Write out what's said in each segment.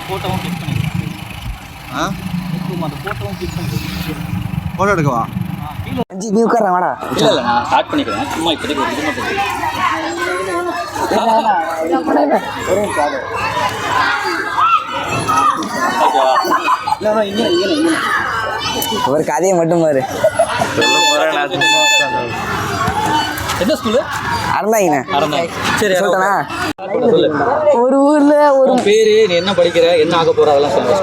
ஃபோட்டோவும் கிளிக் பண்ணிக்கலாம். அந்த ஃபோட்டோவும் கிளிக் பண்ணிக்கலாம். ஃபோட்டோ எடுக்கவா? நீ உட்கார வாடா. இல்லை இல்லை, நான் ஸ்டார்ட் பண்ணிக்கிறேன். சும்மா இப்போதைக்கு ஒரு இது மட்டும் ஒரு கதையை மட்டும் பாரு. எந்த ஸ்கூலு? அறந்தாங்கண்ணே. அறந்தாங்க. சரி சொல்லிட்டேனா? சொல்லு. ஒரு ஊர்ல ஒரு பேரு, நீ என்ன படிக்கிற, என்ன ஆக போற, அதெல்லாம் சொல்லு.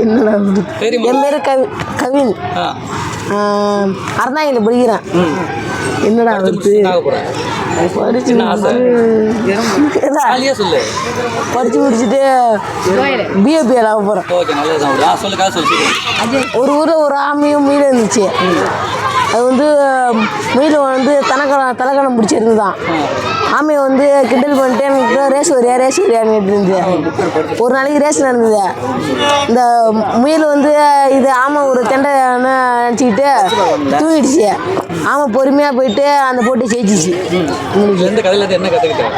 என்னடா என் பேரு கவின். அறந்தாங்கில படிக்கிறேன். என்னடா வந்து படிச்சு படிச்சு முடிச்சுட்டு பிஏபிஎல் ஆக போகிறேன். ஓகே, நல்லதுதான். சொல்லுக்கா சொல்லு. ஒரு ஊரில் ஒரு ஆமையும் மீன் இருந்துச்சு. அது வந்து மீன் வந்து தலைக்கணம் பிடிச்சிருந்துதான். ஆமையை வந்து கிண்டல் பண்ணிட்டு எனக்கு ரேஸ் வரியான்னு இருந்துச்சு. ஒரு நாளைக்கு ரேஸ் நடந்தது. இந்த முயல் வந்து இது ஆமை ஒரு தெண்டைன்னு நினச்சிக்கிட்டு தூங்கிடுச்சு. ஆமை பொறுமையாக போயிட்டு அந்த போட்டி ஜெயிச்சிச்சு. இந்த கதையில என்ன கற்றுக்கிட்டேன்?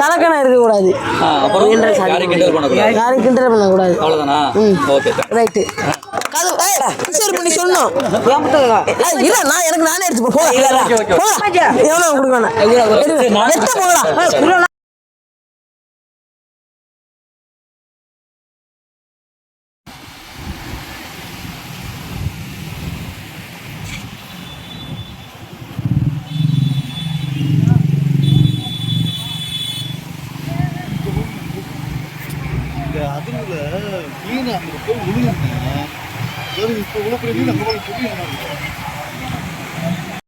தலைக்கணம் இருக்கக்கூடாது. யாரும் கிண்டல் பண்ணக்கூடாது. அவ்வளோதானா? Okay, right. பண்ணி சொல்லணும். இல்ல நான் எனக்கு நானே எடுத்து போகலாம். எவ்வளோ கொடுக்கணும்? போகலாம். அதுல மீன் அங்கே போய் விழுந்துருந்தேன். இப்போ உள்ள பெரிய மீன் அங்கே போய்